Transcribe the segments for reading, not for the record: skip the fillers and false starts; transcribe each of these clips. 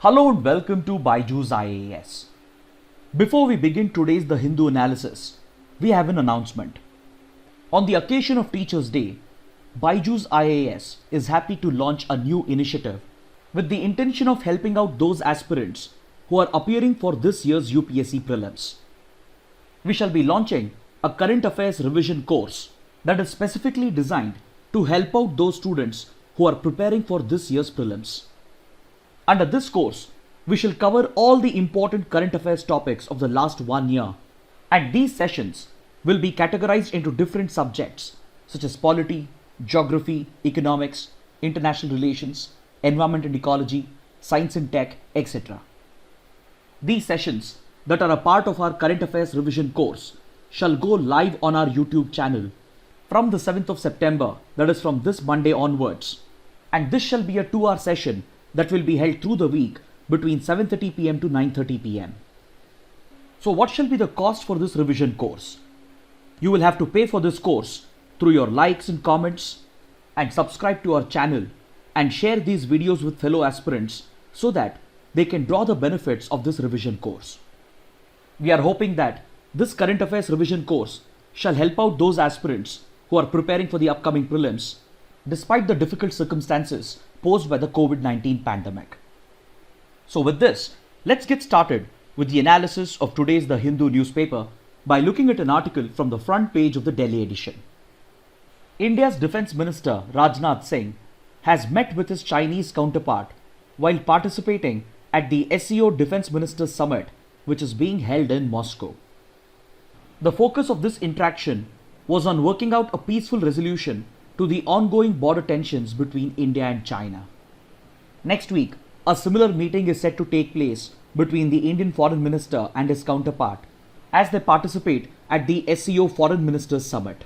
Hello and welcome to BYJU'S IAS. Before we begin today's The Hindu analysis, we have an announcement. On the occasion of Teachers' Day, BYJU'S IAS is happy to launch a new initiative with the intention of helping out those aspirants who are appearing for this year's UPSC prelims. We shall be launching a current affairs revision course that is specifically designed to help out those students who are preparing for this year's prelims. Under this course, we shall cover all the important current affairs topics of the last 1 year, and these sessions will be categorized into different subjects such as polity, geography, economics, international relations, environment and ecology, science and tech, etc. These sessions that are a part of our current affairs revision course shall go live on our YouTube channel from the 7th of September, that is from this Monday onwards, and this shall be a 2-hour session that will be held through the week between 7:30 p.m. to 9:30 p.m. So what shall be the cost for this revision course? You will have to pay for this course through your likes and comments, and subscribe to our channel and share these videos with fellow aspirants so that they can draw the benefits of this revision course. We are hoping that this current affairs revision course shall help out those aspirants who are preparing for the upcoming prelims despite the difficult circumstances posed by the COVID-19 pandemic. So with this, let's get started with the analysis of today's The Hindu newspaper by looking at an article from the front page of the Delhi edition. India's Defence Minister Rajnath Singh has met with his Chinese counterpart while participating at the SCO Defence Ministers Summit, which is being held in Moscow. The focus of this interaction was on working out a peaceful resolution to the ongoing border tensions between India and China. Next week, a similar meeting is set to take place between the Indian Foreign Minister and his counterpart as they participate at the SCO Foreign Ministers Summit.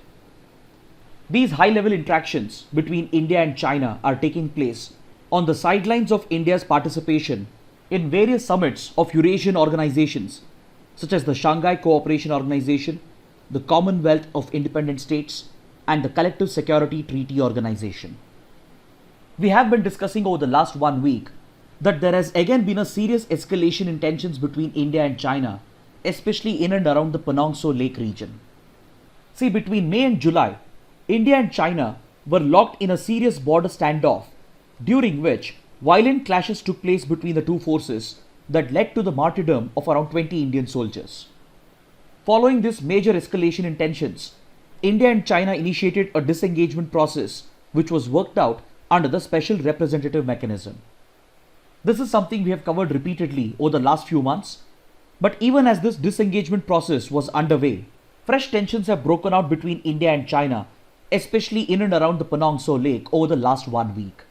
These high-level interactions between India and China are taking place on the sidelines of India's participation in various summits of Eurasian organizations such as the Shanghai Co-operative Organization, the Commonwealth of Independent States, and the Collective Security Treaty Organization. We have been discussing over the last 1 week that there has again been a serious escalation in tensions between India and China, especially in and around the Penang Tso Lake region. See, between May and July, India and China were locked in a serious border standoff, during which violent clashes took place between the two forces that led to the martyrdom of around 20 Indian soldiers. Following this major escalation in tensions, India and China initiated a disengagement process which was worked out under the Special Representative Mechanism. This is something we have covered repeatedly over the last few months, but even as this disengagement process was underway, fresh tensions have broken out between India and China, especially in and around the Penang Tso Lake over the last 1 week.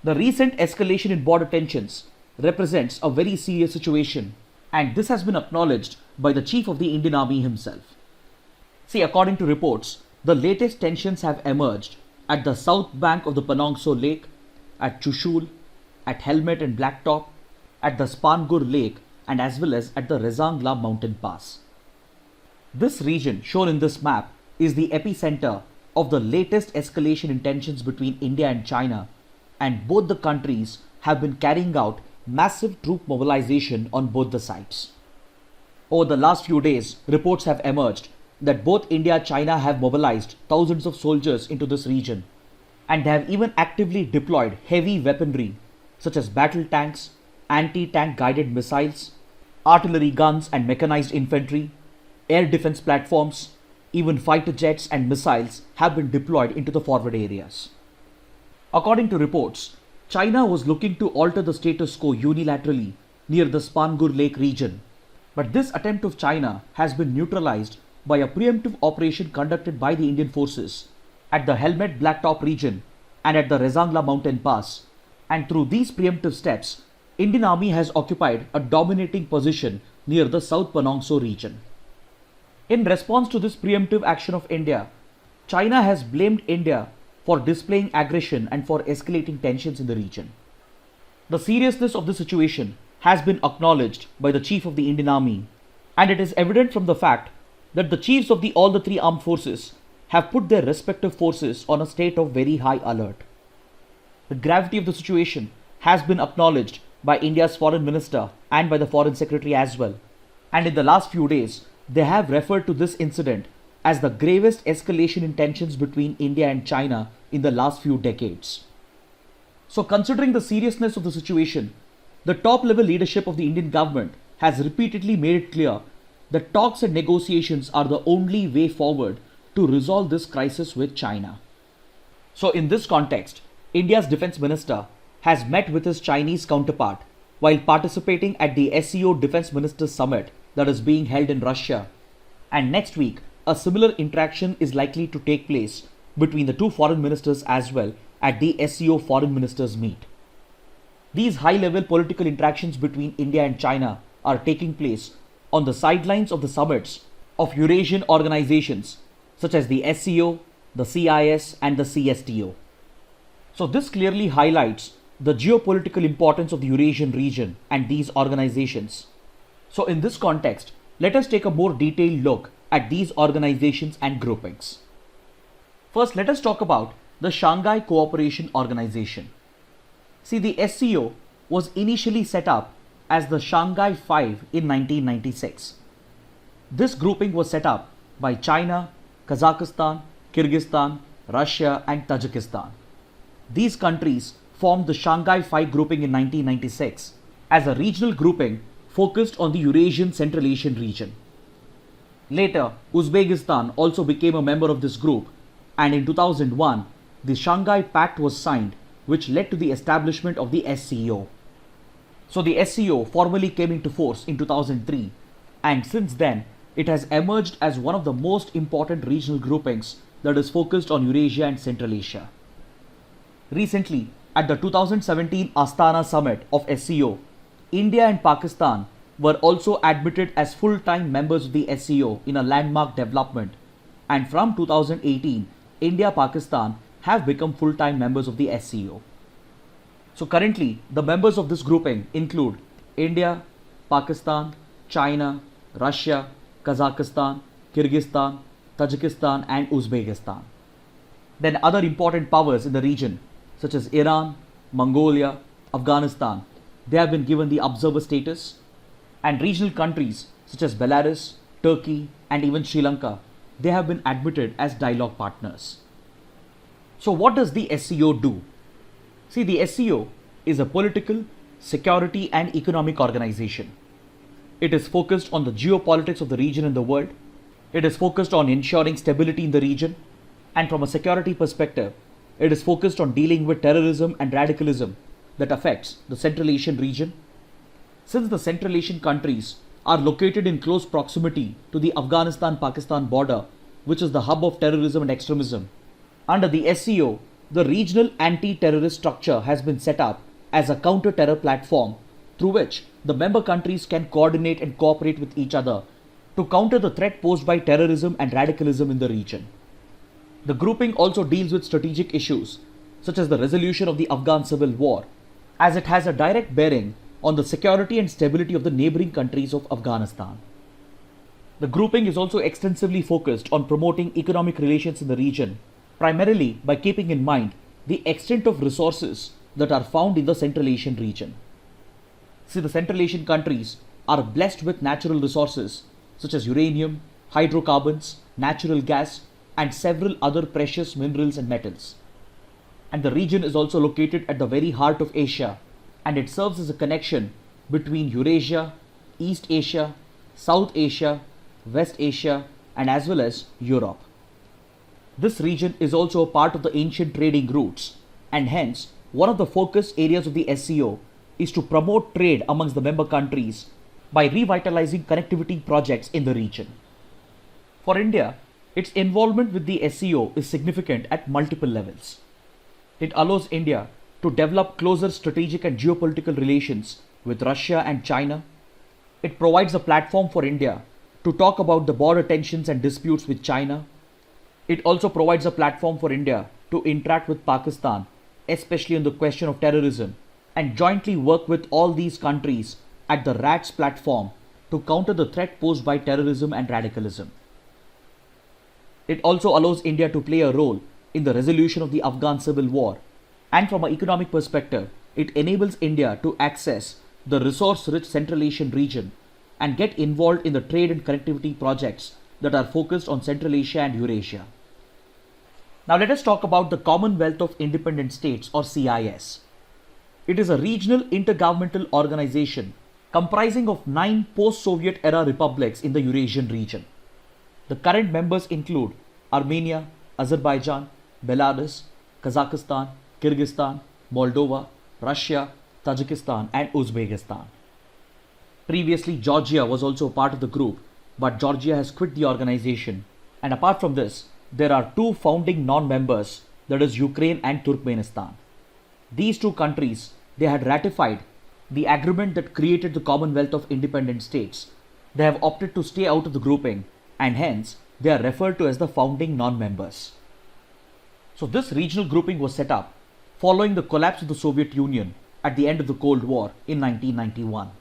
The recent escalation in border tensions represents a very serious situation, and this has been acknowledged by the Chief of the Indian Army himself. See, according to reports, the latest tensions have emerged at the south bank of the Penang Tso Lake, at Chushul, at Helmet and Blacktop, at the Spangur Lake, and as well as at the Rezangla mountain pass. This region shown in this map is the epicenter of the latest escalation in tensions between India and China, and both the countries have been carrying out massive troop mobilization on both the sides. Over the last few days, reports have emerged that both India and China have mobilized thousands of soldiers into this region, and they have even actively deployed heavy weaponry such as battle tanks, anti-tank guided missiles, artillery guns and mechanized infantry, air defense platforms, even fighter jets and missiles have been deployed into the forward areas. According to reports, China was looking to alter the status quo unilaterally near the Spangur Lake region, but this attempt of China has been neutralized by a preemptive operation conducted by the Indian forces at the Helmet Blacktop region and at the Rezangla mountain pass, and through these preemptive steps, Indian Army has occupied a dominating position near the South Penang Tso region. In response to this preemptive action of India, China has blamed India for displaying aggression and for escalating tensions in the region. The seriousness of the situation has been acknowledged by the Chief of the Indian Army, and it is evident from the fact that the chiefs of all the three armed forces have put their respective forces on a state of very high alert. The gravity of the situation has been acknowledged by India's foreign minister and by the foreign secretary as well. And in the last few days, they have referred to this incident as the gravest escalation in tensions between India and China in the last few decades. So considering the seriousness of the situation, the top level leadership of the Indian government has repeatedly made it clear that talks and negotiations are the only way forward to resolve this crisis with China. So in this context, India's defense minister has met with his Chinese counterpart while participating at the SCO Defense Ministers Summit that is being held in Russia. And next week, a similar interaction is likely to take place between the two foreign ministers as well at the SCO Foreign Ministers Meet. These high-level political interactions between India and China are taking place on the sidelines of the summits of Eurasian organizations such as the SCO, the CIS and the CSTO. So this clearly highlights the geopolitical importance of the Eurasian region and these organizations. So in this context, let us take a more detailed look at these organizations and groupings. First, let us talk about the Shanghai Cooperation Organization. See, the SCO was initially set up as the Shanghai 5 in 1996. This grouping was set up by China, Kazakhstan, Kyrgyzstan, Russia and Tajikistan. These countries formed the Shanghai 5 grouping in 1996 as a regional grouping focused on the Eurasian Central Asian region. Later, Uzbekistan also became a member of this group, and in 2001, the Shanghai Pact was signed, which led to the establishment of the SCO. So the SCO formally came into force in 2003, and since then, it has emerged as one of the most important regional groupings that is focused on Eurasia and Central Asia. Recently, at the 2017 Astana Summit of SCO, India and Pakistan were also admitted as full-time members of the SCO in a landmark development, and from 2018, India-Pakistan have become full-time members of the SCO. So currently, the members of this grouping include India, Pakistan, China, Russia, Kazakhstan, Kyrgyzstan, Tajikistan and Uzbekistan. Then other important powers in the region such as Iran, Mongolia, Afghanistan, they have been given the observer status, and regional countries such as Belarus, Turkey and even Sri Lanka, they have been admitted as dialogue partners. So what does the SCO do? See, the SCO is a political, security and economic organization. It is focused on the geopolitics of the region and the world. It is focused on ensuring stability in the region, and from a security perspective, it is focused on dealing with terrorism and radicalism that affects the Central Asian region. Since the Central Asian countries are located in close proximity to the Afghanistan-Pakistan border, which is the hub of terrorism and extremism, under the SCO, the regional anti-terrorist structure has been set up as a counter-terror platform through which the member countries can coordinate and cooperate with each other to counter the threat posed by terrorism and radicalism in the region. The grouping also deals with strategic issues such as the resolution of the Afghan civil war, as it has a direct bearing on the security and stability of the neighboring countries of Afghanistan. The grouping is also extensively focused on promoting economic relations in the region, primarily by keeping in mind the extent of resources that are found in the Central Asian region. See, the Central Asian countries are blessed with natural resources such as uranium, hydrocarbons, natural gas, and several other precious minerals and metals. And the region is also located at the very heart of Asia, and it serves as a connection between Eurasia, East Asia, South Asia, West Asia, and as well as Europe. This region is also a part of the ancient trading routes, and hence one of the focus areas of the SCO is to promote trade amongst the member countries by revitalizing connectivity projects in the region. For India, its involvement with the SCO is significant at multiple levels. It allows India to develop closer strategic and geopolitical relations with Russia and China. It provides a platform for India to talk about the border tensions and disputes with China. It also provides a platform for India to interact with Pakistan, especially on the question of terrorism, and jointly work with all these countries at the RATS platform to counter the threat posed by terrorism and radicalism. It also allows India to play a role in the resolution of the Afghan civil war, and from an economic perspective, it enables India to access the resource-rich Central Asian region and get involved in the trade and connectivity projects that are focused on Central Asia and Eurasia. Now let us talk about the Commonwealth of Independent States, or CIS. It is a regional intergovernmental organization comprising of 9 post-Soviet era republics in the Eurasian region. The current members include Armenia, Azerbaijan, Belarus, Kazakhstan, Kyrgyzstan, Moldova, Russia, Tajikistan and Uzbekistan. Previously, Georgia was also a part of the group, but Georgia has quit the organization. And apart from this, there are 2 founding non-members, that is Ukraine and Turkmenistan. These 2 countries, they had ratified the agreement that created the Commonwealth of Independent States. They have opted to stay out of the grouping and hence they are referred to as the founding non-members. So this regional grouping was set up following the collapse of the Soviet Union at the end of the Cold War in 1991.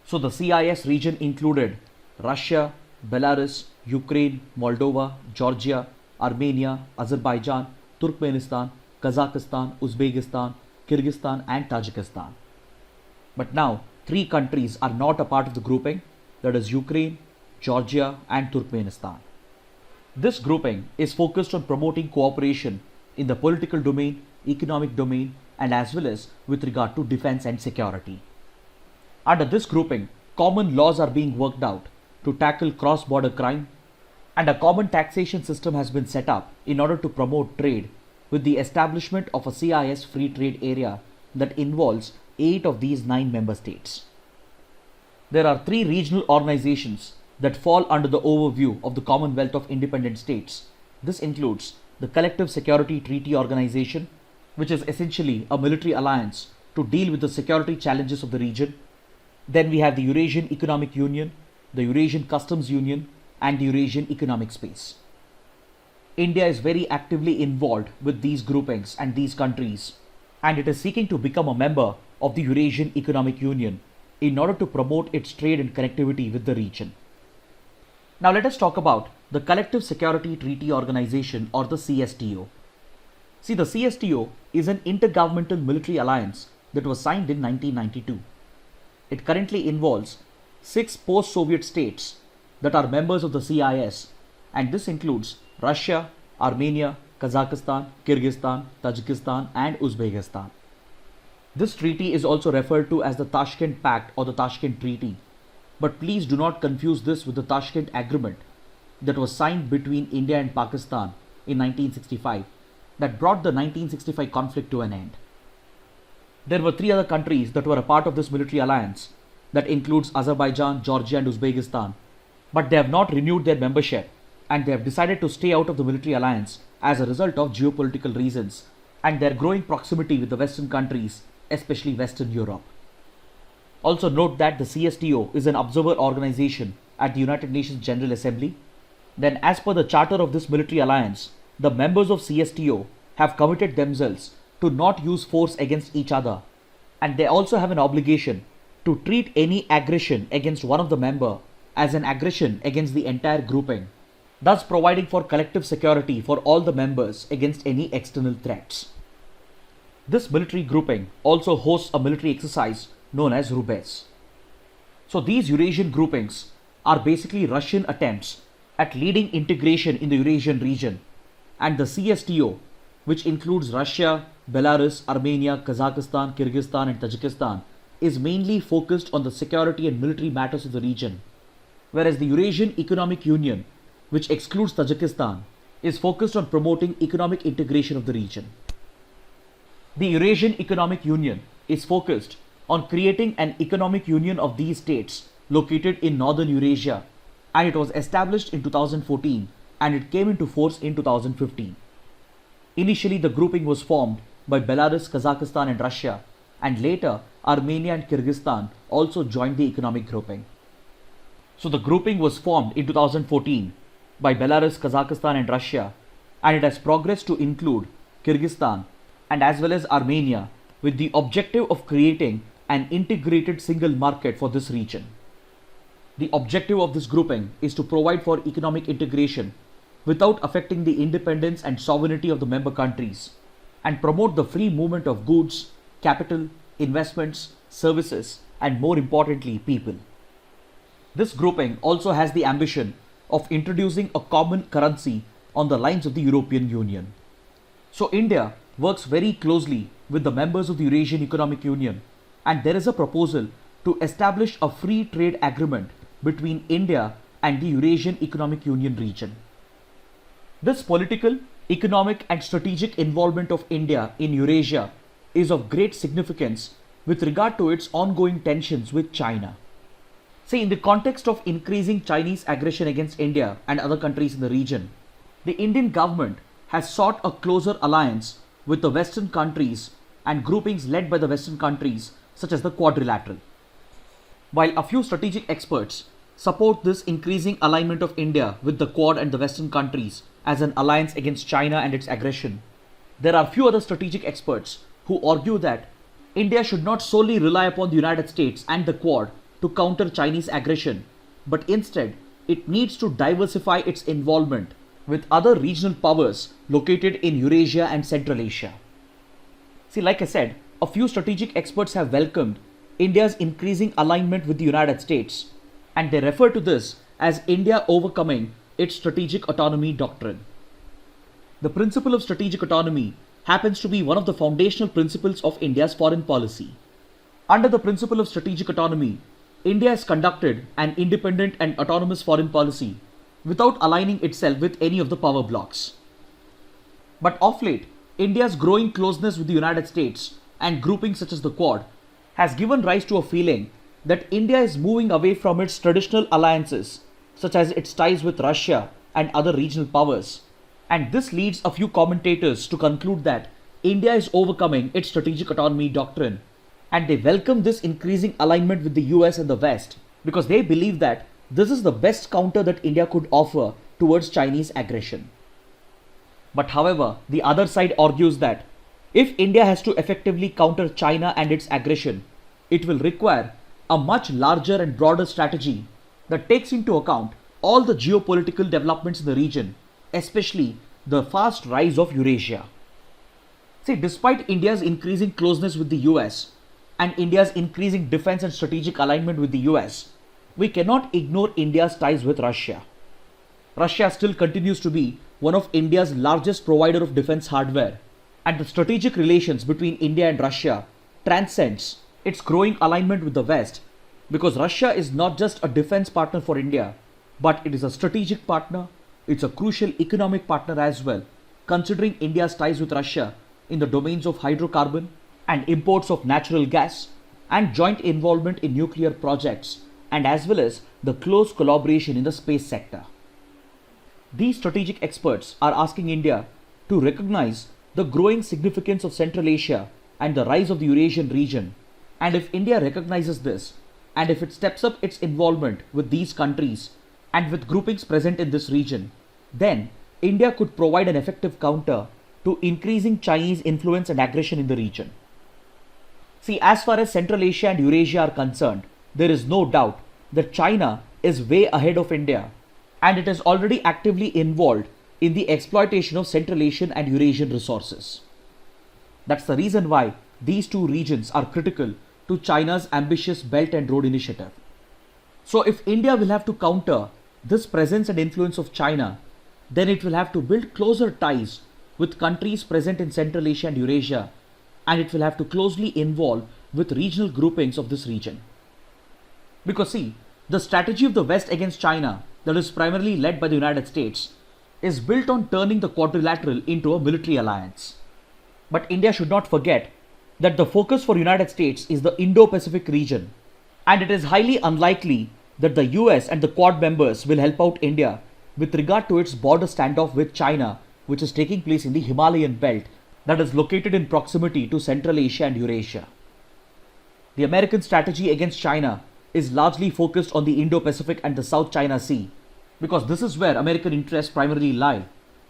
So the CIS region included Russia, Belarus, Ukraine, Moldova, Georgia, Armenia, Azerbaijan, Turkmenistan, Kazakhstan, Uzbekistan, Kyrgyzstan and Tajikistan. But now 3 countries are not a part of the grouping, that is Ukraine, Georgia and Turkmenistan. This grouping is focused on promoting cooperation in the political domain, economic domain and as well as with regard to defense and security. Under this grouping, common laws are being worked out to tackle cross-border crime, and a common taxation system has been set up in order to promote trade with the establishment of a CIS free trade area that involves 8 of these 9 member states. There are 3 regional organizations that fall under the overview of the Commonwealth of Independent States. This includes the Collective Security Treaty Organization, which is essentially a military alliance to deal with the security challenges of the region. Then we have the Eurasian Economic Union, the Eurasian Customs Union and the Eurasian Economic Space. India is very actively involved with these groupings and these countries, and it is seeking to become a member of the Eurasian Economic Union in order to promote its trade and connectivity with the region. Now let us talk about the Collective Security Treaty Organization, or the CSTO. See, the CSTO is an intergovernmental military alliance that was signed in 1992. It currently involves 6 post-Soviet states that are members of the CIS, and this includes Russia, Armenia, Kazakhstan, Kyrgyzstan, Tajikistan and Uzbekistan. This treaty is also referred to as the Tashkent Pact or the Tashkent Treaty, but please do not confuse this with the Tashkent Agreement that was signed between India and Pakistan in 1965 that brought the 1965 conflict to an end. There were 3 other countries that were a part of this military alliance, that includes Azerbaijan, Georgia and Uzbekistan, but they have not renewed their membership and they have decided to stay out of the military alliance as a result of geopolitical reasons and their growing proximity with the Western countries, especially Western Europe. Also note that the CSTO is an observer organization at the United Nations General Assembly. Then as per the charter of this military alliance, the members of CSTO have committed themselves to not use force against each other, and they also have an obligation to treat any aggression against one of the member as an aggression against the entire grouping, thus providing for collective security for all the members against any external threats. This military grouping also hosts a military exercise known as Rubez. So these Eurasian groupings are basically Russian attempts at leading integration in the Eurasian region, and the CSTO, which includes Russia, Belarus, Armenia, Kazakhstan, Kyrgyzstan and Tajikistan, is mainly focused on the security and military matters of the region, whereas the Eurasian Economic Union, which excludes Tajikistan, is focused on promoting economic integration of the region. The Eurasian Economic Union is focused on creating an economic union of these states located in northern Eurasia, and it was established in 2014 and it came into force in 2015. Initially the grouping was formed by Belarus, Kazakhstan and Russia, and later Armenia and Kyrgyzstan also joined the economic grouping. So the grouping was formed in 2014 by Belarus, Kazakhstan and Russia, and it has progressed to include Kyrgyzstan and as well as Armenia, with the objective of creating an integrated single market for this region. The objective of this grouping is to provide for economic integration without affecting the independence and sovereignty of the member countries, and promote the free movement of goods, capital, investments, services, and more importantly, people. This grouping also has the ambition of introducing a common currency on the lines of the European Union. So India works very closely with the members of the Eurasian Economic Union, and there is a proposal to establish a free trade agreement between India and the Eurasian Economic Union region. This political, economic and strategic involvement of India in Eurasia is of great significance with regard to its ongoing tensions with China. See, in the context of increasing Chinese aggression against India and other countries in the region, the Indian government has sought a closer alliance with the Western countries and groupings led by the Western countries such as the Quadrilateral. While a few strategic experts support this increasing alignment of India with the Quad and the Western countries as an alliance against China and its aggression, there are few other strategic experts who argue that India should not solely rely upon the United States and the Quad to counter Chinese aggression, but instead it needs to diversify its involvement with other regional powers located in Eurasia and Central Asia. See, like I said, a few strategic experts have welcomed India's increasing alignment with the United States, and they refer to this as India overcoming its strategic autonomy doctrine. The principle of strategic autonomy happens to be one of the foundational principles of India's foreign policy. Under the principle of strategic autonomy, India has conducted an independent and autonomous foreign policy without aligning itself with any of the power blocs. But of late, India's growing closeness with the United States and groupings such as the Quad has given rise to a feeling that India is moving away from its traditional alliances, such as its ties with Russia and other regional powers. And this leads a few commentators to conclude that India is overcoming its strategic autonomy doctrine, and they welcome this increasing alignment with the US and the West because they believe that this is the best counter that India could offer towards Chinese aggression. But however, the other side argues that if India has to effectively counter China and its aggression, it will require a much larger and broader strategy that takes into account all the geopolitical developments in the region, especially the fast rise of Eurasia. See, despite India's increasing closeness with the US and India's increasing defense and strategic alignment with the US, we cannot ignore India's ties with Russia. Russia still continues to be one of India's largest provider of defense hardware, and the strategic relations between India and Russia transcends its growing alignment with the West because Russia is not just a defense partner for India, but it is a strategic partner, it's a crucial economic partner as well, considering India's ties with Russia in the domains of hydrocarbon and imports of natural gas and joint involvement in nuclear projects, and as well as the close collaboration in the space sector. These strategic experts are asking India to recognize the growing significance of Central Asia and the rise of the Eurasian region, and if India recognizes this, and if it steps up its involvement with these countries and with groupings present in this region, then India could provide an effective counter to increasing Chinese influence and aggression in the region. See, as far as Central Asia and Eurasia are concerned, there is no doubt that China is way ahead of India, and it is already actively involved in the exploitation of Central Asian and Eurasian resources. That's the reason why these two regions are critical to China's ambitious Belt and Road Initiative. So if India will have to counter this presence and influence of China, then it will have to build closer ties with countries present in Central Asia and Eurasia, and it will have to closely involve with regional groupings of this region. Because see, the strategy of the West against China, that is primarily led by the United States, is built on turning the Quadrilateral into a military alliance. But India should not forget that the focus for United States is the Indo-Pacific region, and it is highly unlikely that the US and the Quad members will help out India with regard to its border standoff with China, which is taking place in the Himalayan belt that is located in proximity to Central Asia and Eurasia. The American strategy against China is largely focused on the Indo-Pacific and the South China Sea, because this is where American interests primarily lie,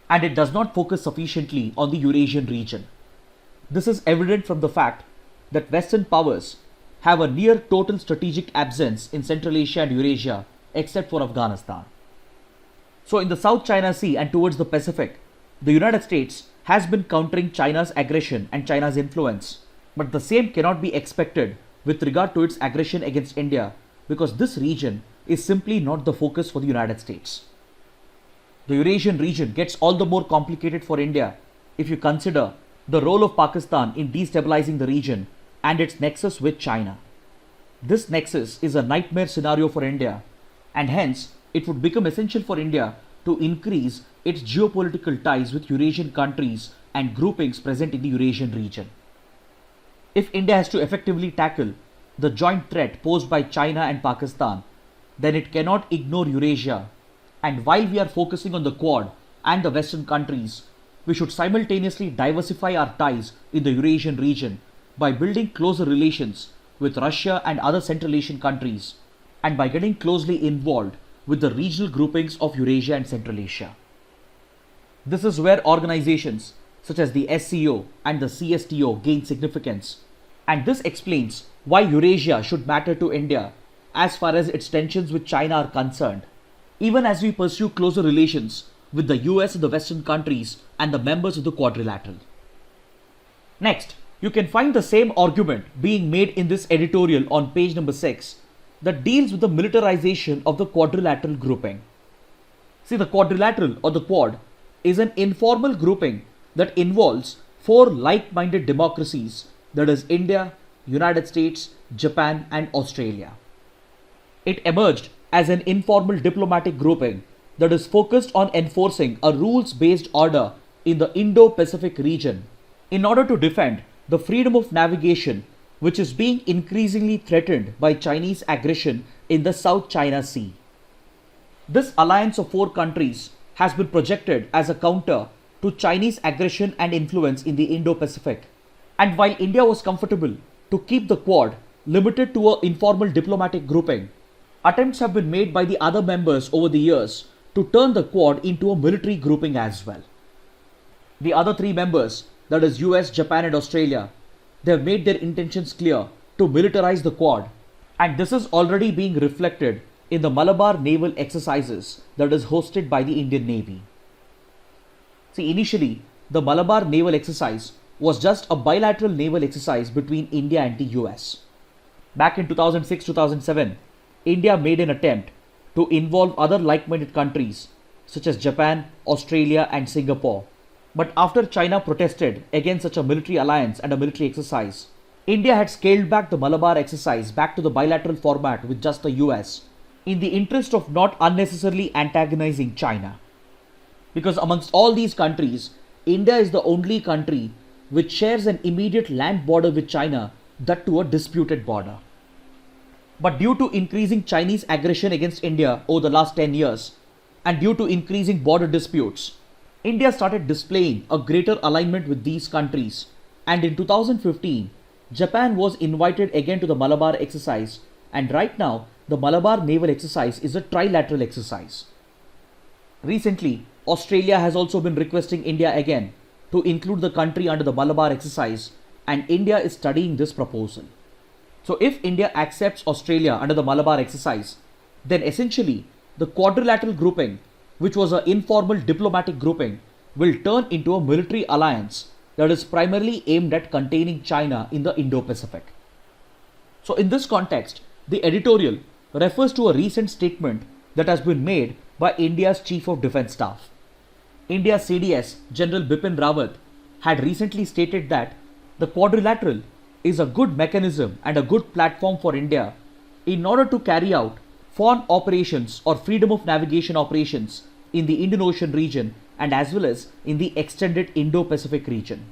and it does not focus sufficiently on the Eurasian region. This is evident from the fact that Western powers have a near total strategic absence in Central Asia and Eurasia except for Afghanistan. So in the South China Sea and towards the Pacific, the United States has been countering China's aggression and China's influence But the same cannot be expected with regard to its aggression against India, because this region is simply not the focus for the United States. The Eurasian region gets all the more complicated for India if you consider the role of Pakistan in destabilizing the region and its nexus with China. This nexus is a nightmare scenario for India, and hence it would become essential for India to increase its geopolitical ties with Eurasian countries and groupings present in the Eurasian region. If India has to effectively tackle the joint threat posed by China and Pakistan, then it cannot ignore Eurasia. And while we are focusing on the Quad and the Western countries, we should simultaneously diversify our ties in the Eurasian region by building closer relations with Russia and other Central Asian countries, and by getting closely involved with the regional groupings of Eurasia and Central Asia. This is where organizations such as the SCO and the CSTO gain significance, and this explains why Eurasia should matter to India as far as its tensions with China are concerned, even as we pursue closer relations with the US and the Western countries and the members of the Quadrilateral. Next, you can find the same argument being made in this editorial on page number 6 that deals with the militarization of the Quadrilateral grouping. See, the Quadrilateral or the Quad is an informal grouping that involves 4 like-minded democracies, that is India, United States, Japan and Australia. It emerged as an informal diplomatic grouping that is focused on enforcing a rules-based order in the Indo-Pacific region in order to defend the freedom of navigation, which is being increasingly threatened by Chinese aggression in the South China Sea. This alliance of 4 countries has been projected as a counter to Chinese aggression and influence in the Indo-Pacific. And while India was comfortable to keep the Quad limited to an informal diplomatic grouping, attempts have been made by the other members over the years to turn the Quad into a military grouping as well. The other 3 members, that is US, Japan and Australia, they have made their intentions clear to militarize the Quad, and this is already being reflected in the Malabar naval exercises that is hosted by the Indian Navy. See, initially the Malabar naval exercise was just a bilateral naval exercise between India and the US. Back in 2006-2007, India made an attempt to involve other like-minded countries such as Japan, Australia and Singapore. But after China protested against such a military alliance and a military exercise, India had scaled back the Malabar exercise back to the bilateral format with just the US in the interest of not unnecessarily antagonizing China. Because amongst all these countries, India is the only country which shares an immediate land border with China, that too a disputed border. But due to increasing Chinese aggression against India over the last 10 years, and due to increasing border disputes, India started displaying a greater alignment with these countries, and in 2015, Japan was invited again to the Malabar exercise, and right now the Malabar naval exercise is a trilateral exercise. Recently, Australia has also been requesting India again to include the country under the Malabar exercise, and India is studying this proposal. So if India accepts Australia under the Malabar exercise, then essentially the Quadrilateral grouping, which was an informal diplomatic grouping, will turn into a military alliance that is primarily aimed at containing China in the Indo-Pacific. So in this context, the editorial refers to a recent statement that has been made by India's Chief of Defence Staff. India's CDS, General Bipin Rawat, had recently stated that the Quadrilateral is a good mechanism and a good platform for India in order to carry out foreign operations or freedom of navigation operations in the Indian Ocean region and as well as in the extended Indo-Pacific region.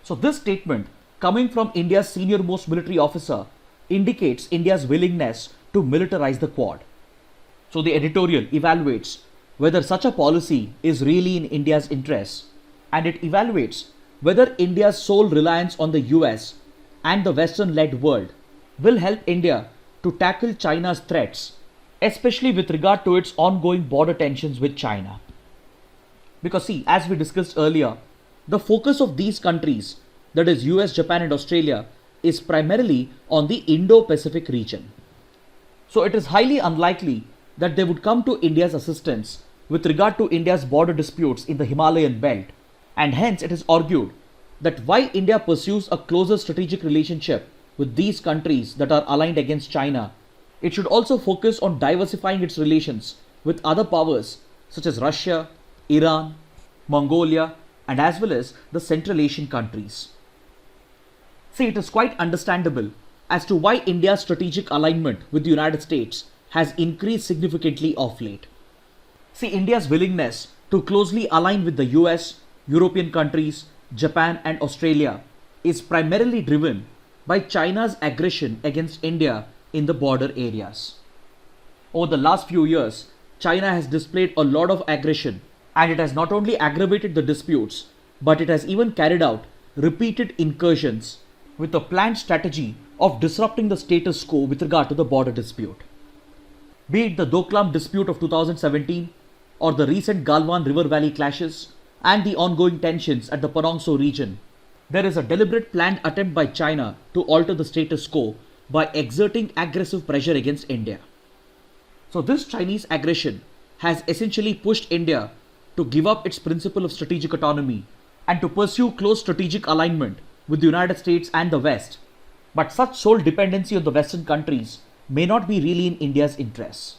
So this statement coming from India's senior most military officer indicates India's willingness to militarize the Quad. So the editorial evaluates whether such a policy is really in India's interests, and it evaluates whether India's sole reliance on the US and the Western-led world will help India to tackle China's threats, especially with regard to its ongoing border tensions with China. Because see, as we discussed earlier, the focus of these countries, that is US, Japan and Australia, is primarily on the Indo-Pacific region. So it is highly unlikely that they would come to India's assistance with regard to India's border disputes in the Himalayan belt, and hence it is argued that while India pursues a closer strategic relationship with these countries that are aligned against China, it should also focus on diversifying its relations with other powers such as Russia, Iran, Mongolia, and as well as the Central Asian countries. See, it is quite understandable as to why India's strategic alignment with the United States has increased significantly of late. See, India's willingness to closely align with the US, European countries, Japan, and Australia is primarily driven by China's aggression against India in the border areas. Over the last few years, China has displayed a lot of aggression, and it has not only aggravated the disputes, but it has even carried out repeated incursions with a planned strategy of disrupting the status quo with regard to the border dispute. Be it the Doklam dispute of 2017 or the recent Galwan River Valley clashes and the ongoing tensions at the Panongso region, there is a deliberate planned attempt by China to alter the status quo by exerting aggressive pressure against India. So this Chinese aggression has essentially pushed India to give up its principle of strategic autonomy and to pursue close strategic alignment with the United States and the West. But such sole dependency on the Western countries may not be really in India's interests.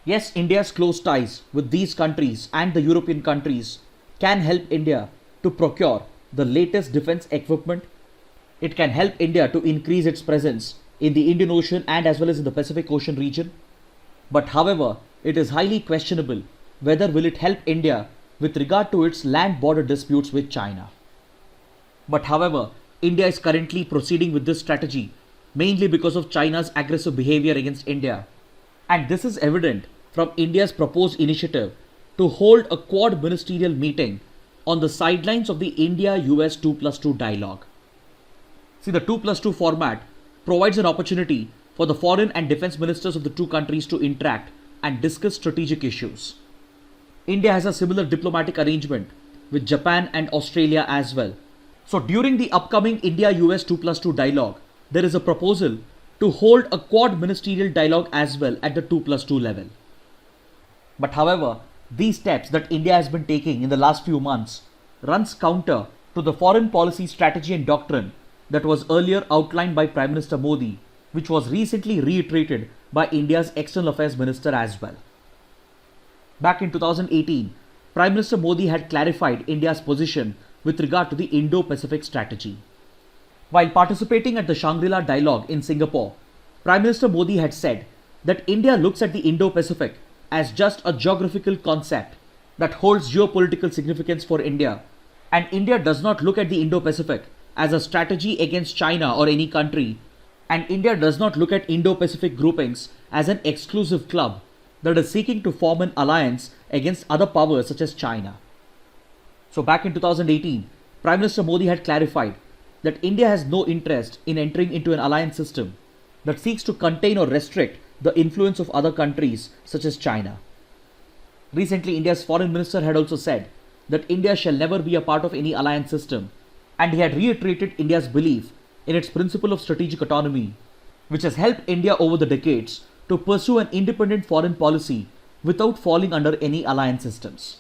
Yes, India's close ties with these countries and the European countries can help India to procure the latest defense equipment. It can help India to increase its presence in the Indian Ocean and as well as in the Pacific Ocean region. But however, it is highly questionable whether will it help India with regard to its land border disputes with China. But however, India is currently proceeding with this strategy mainly because of China's aggressive behavior against India. And this is evident from India's proposed initiative to hold a Quad ministerial meeting on the sidelines of the India-US 2+2 dialogue. See, the 2+2 format provides an opportunity for the foreign and defense ministers of the two countries to interact and discuss strategic issues. India has a similar diplomatic arrangement with Japan and Australia as well. So during the upcoming India-US 2+2 dialogue, there is a proposal to hold a Quad ministerial dialogue as well at the 2+2 level. But however, these steps that India has been taking in the last few months runs counter to the foreign policy strategy and doctrine that was earlier outlined by Prime Minister Modi, which was recently reiterated by India's External Affairs Minister as well. Back in 2018, Prime Minister Modi had clarified India's position with regard to the Indo-Pacific strategy. While participating at the Shangri-La dialogue in Singapore, Prime Minister Modi had said that India looks at the Indo-Pacific as just a geographical concept that holds geopolitical significance for India, and India does not look at the Indo-Pacific as a strategy against China or any country, and India does not look at Indo-Pacific groupings as an exclusive club that is seeking to form an alliance against other powers such as China. So back in 2018, Prime Minister Modi had clarified that India has no interest in entering into an alliance system that seeks to contain or restrict the influence of other countries such as China. Recently, India's foreign minister had also said that India shall never be a part of any alliance system, and he had reiterated India's belief in its principle of strategic autonomy, which has helped India over the decades to pursue an independent foreign policy without falling under any alliance systems.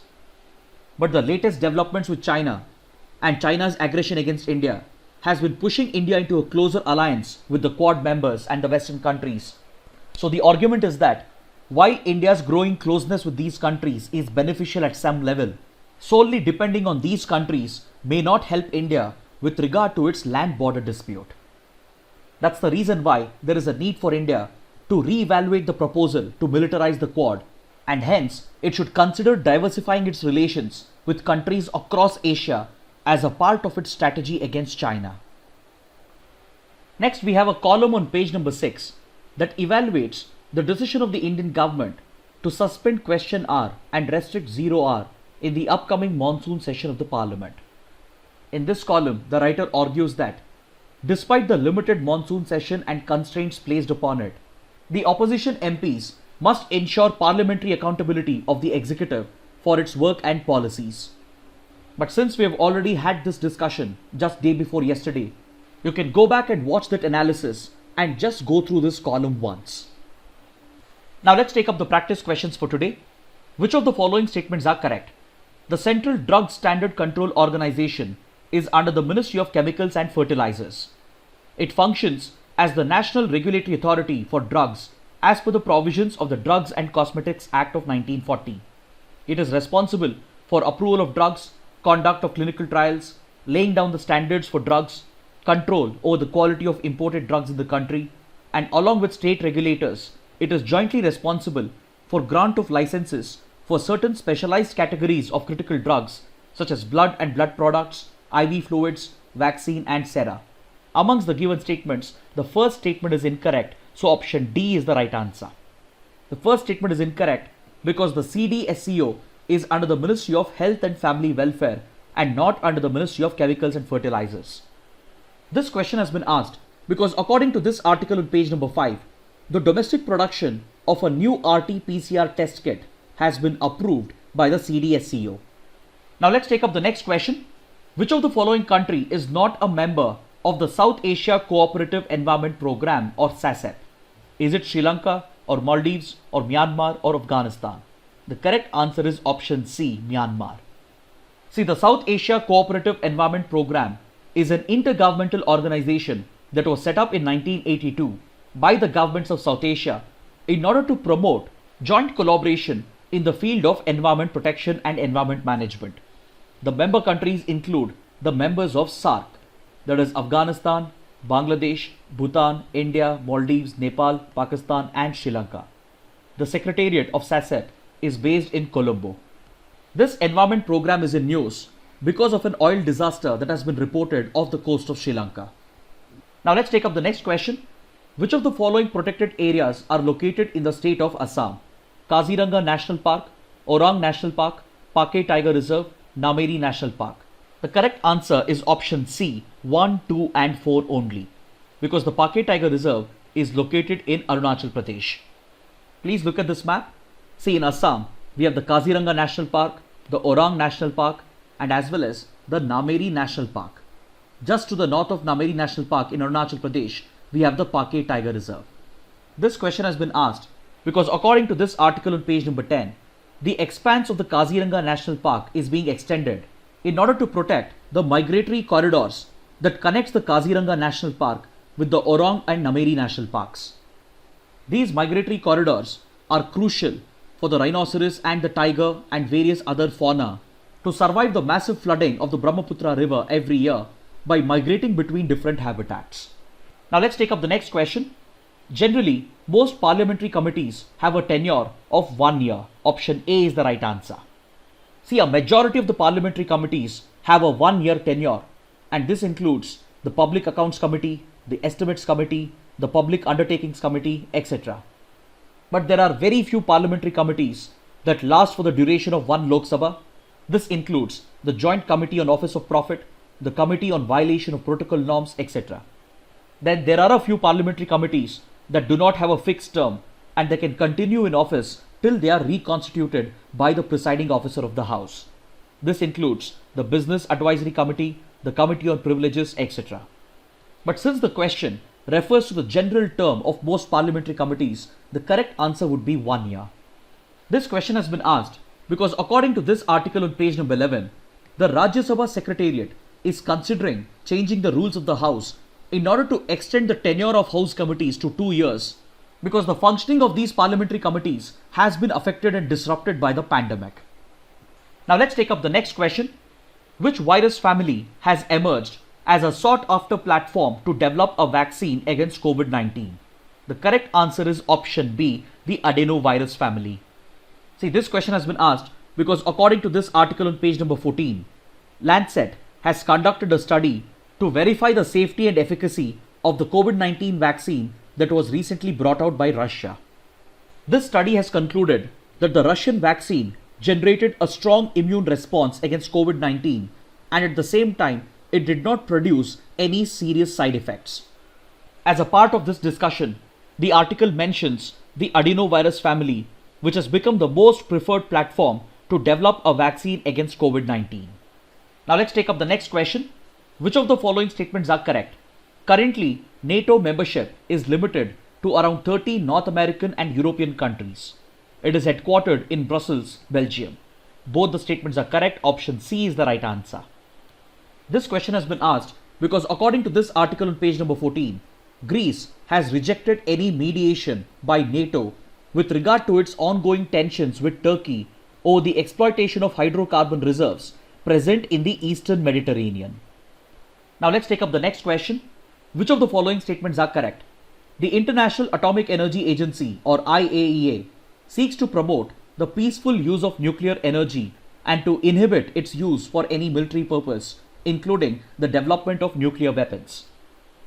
But the latest developments with China and China's aggression against India has been pushing India into a closer alliance with the Quad members and the Western countries. So the argument is that while India's growing closeness with these countries is beneficial at some level, solely depending on these countries may not help India with regard to its land border dispute. That's the reason why there is a need for India to re-evaluate the proposal to militarize the Quad, and hence it should consider diversifying its relations with countries across Asia as a part of its strategy against China. Next, we have a column on page number 6 that evaluates the decision of the Indian government to suspend question hour and restrict zero hour in the upcoming monsoon session of the Parliament. In this column, the writer argues that despite the limited monsoon session and constraints placed upon it, the opposition MPs must ensure parliamentary accountability of the executive for its work and policies. But since we have already had this discussion just day before yesterday, you can go back and watch that analysis and just go through this column once. Now let's take up the practice questions for today. Which of the following statements are correct? The Central Drug Standard Control Organization is under the Ministry of Chemicals and Fertilizers. It functions as the National Regulatory Authority for Drugs as per the provisions of the Drugs and Cosmetics Act of 1940. It is responsible for approval of drugs, conduct of clinical trials, laying down the standards for drugs, control over the quality of imported drugs in the country, and along with state regulators, it is jointly responsible for grant of licenses for certain specialized categories of critical drugs such as blood and blood products, IV fluids, vaccine and sera. Amongst the given statements, the first statement is incorrect, so option D is the right answer. The first statement is incorrect because the CDSCO is under the Ministry of Health and Family Welfare and not under the Ministry of Chemicals and Fertilizers. This question has been asked because according to this article on page number 5, the domestic production of a new RT-PCR test kit has been approved by the CDSCO. Now let's take up the next question. Which of the following country is not a member of the South Asia Co-operative Environment Program or SACEP? Is it Sri Lanka or Maldives or Myanmar or Afghanistan? The correct answer is option C, Myanmar. See, the South Asia Co-operative Environment Program is an intergovernmental organization that was set up in 1982 by the governments of South Asia in order to promote joint collaboration in the field of environment protection and environment management. The member countries include the members of SAARC, that is Afghanistan, Bangladesh, Bhutan, India, Maldives, Nepal, Pakistan and Sri Lanka. The Secretariat of SACEP is based in Colombo. This environment program is in news because of an oil disaster that has been reported off the coast of Sri Lanka. Now let's take up the next question. Which of the following protected areas are located in the state of Assam? Kaziranga National Park, Orang National Park, Pakke Tiger Reserve, Nameri National Park. The correct answer is option C, 1, 2 and 4 only, because the Pakke Tiger Reserve is located in Arunachal Pradesh. Please look at this map. See, in Assam, we have the Kaziranga National Park, the Orang National Park and as well as the Nameri National Park. Just to the north of Nameri National Park in Arunachal Pradesh, we have the Pakke Tiger Reserve. This question has been asked because according to this article on page number 10, the expanse of the Kaziranga National Park is being extended in order to protect the migratory corridors that connects the Kaziranga National Park with the Orang and Nameri National Parks. These migratory corridors are crucial for the rhinoceros and the tiger and various other fauna to survive the massive flooding of the Brahmaputra river every year by migrating between different habitats. Now let's take up the next question. Generally, most parliamentary committees have a tenure of 1 year. Option A is the right answer. See, a majority of the parliamentary committees have a 1-year tenure, and this includes the Public Accounts Committee, the Estimates Committee, the Public Undertakings Committee, etc. But there are very few parliamentary committees that last for the duration of 1 Lok Sabha. This includes the Joint Committee on Office of Profit, the Committee on Violation of Protocol Norms, etc. Then there are a few parliamentary committees that do not have a fixed term and they can continue in office till they are reconstituted by the presiding officer of the House. This includes the Business Advisory Committee, the Committee on Privileges, etc. But since the question refers to the general term of most parliamentary committees, the correct answer would be 1 year. This question has been asked because according to this article on page number 11, the Rajya Sabha Secretariat is considering changing the rules of the House in order to extend the tenure of House committees to 2 years because the functioning of these parliamentary committees has been affected and disrupted by the pandemic. Now let's take up the next question. Which virus family has emerged as a sought-after platform to develop a vaccine against COVID-19? The correct answer is option B, the adenovirus family. See, this question has been asked because according to this article on page number 14, Lancet has conducted a study to verify the safety and efficacy of the COVID-19 vaccine that was recently brought out by Russia. This study has concluded that the Russian vaccine generated a strong immune response against COVID-19 and at the same time it did not produce any serious side effects. As a part of this discussion, the article mentions the adenovirus family, which has become the most preferred platform to develop a vaccine against COVID-19. Now let's take up the next question. Which of the following statements are correct? Currently, NATO membership is limited to around 30 North American and European countries. It is headquartered in Brussels, Belgium. Both the statements are correct. Option C is the right answer. This question has been asked because according to this article on page number 14, Greece has rejected any mediation by NATO with regard to its ongoing tensions with Turkey over the exploitation of hydrocarbon reserves present in the Eastern Mediterranean. Now let's take up the next question. Which of the following statements are correct? The International Atomic Energy Agency or IAEA seeks to promote the peaceful use of nuclear energy and to inhibit its use for any military purpose, including the development of nuclear weapons.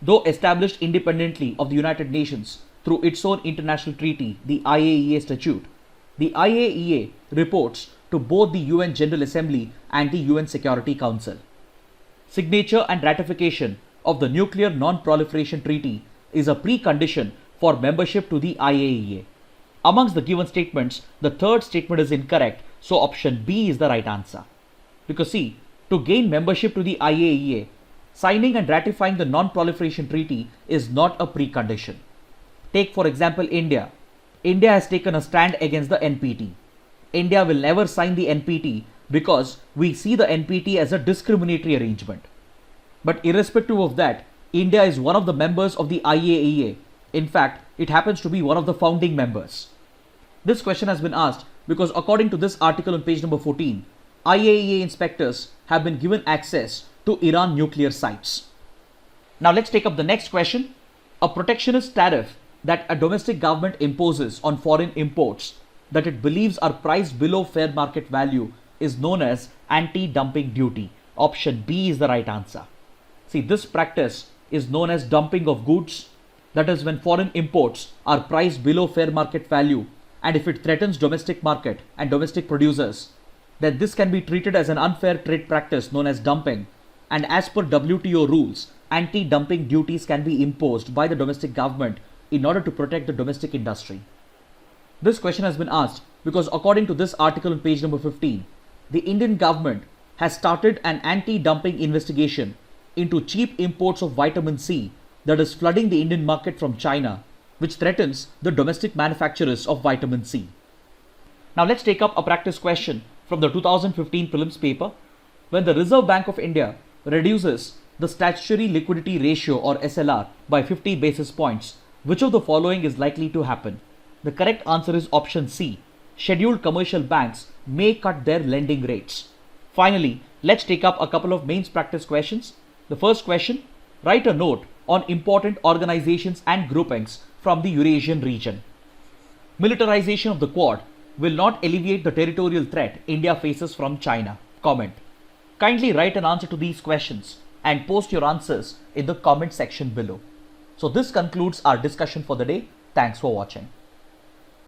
Though established independently of the United Nations through its own international treaty, the IAEA Statute, the IAEA reports to both the UN General Assembly and the UN Security Council. Signature and ratification of the Nuclear Non-Proliferation Treaty is a precondition for membership to the IAEA. Amongst the given statements, the third statement is incorrect, so option B is the right answer. Because see, to gain membership to the IAEA, signing and ratifying the Non-Proliferation Treaty is not a precondition. Take for example India. India has taken a stand against the NPT. India will never sign the NPT because we see the NPT as a discriminatory arrangement. But irrespective of that, India is one of the members of the IAEA. In fact, it happens to be one of the founding members. This question has been asked because according to this article on page number 14, IAEA inspectors have been given access to Iran nuclear sites. Now let's take up the next question. A protectionist tariff that a domestic government imposes on foreign imports that it believes are priced below fair market value is known as anti-dumping duty. Option B is the right answer. See, this practice is known as dumping of goods. That is when foreign imports are priced below fair market value, and if it threatens domestic market and domestic producers, then this can be treated as an unfair trade practice known as dumping, and as per WTO rules, anti-dumping duties can be imposed by the domestic government in order to protect the domestic industry. This question has been asked because according to this article on page number 15, the Indian government has started an anti-dumping investigation into cheap imports of vitamin C that is flooding the Indian market from China, which threatens the domestic manufacturers of vitamin C. Now let's take up a practice question from the 2015 prelims paper. When the Reserve Bank of India reduces the statutory liquidity ratio or SLR by 50 basis points, which of the following is likely to happen? The correct answer is option C. Scheduled commercial banks may cut their lending rates. Finally, let's take up a couple of mains practice questions. The first question, write a note on important organizations and groupings from the Eurasian region. Militarization of the Quad will not alleviate the territorial threat India faces from China. Comment. Kindly write an answer to these questions and post your answers in the comment section below. So this concludes our discussion for the day. Thanks for watching.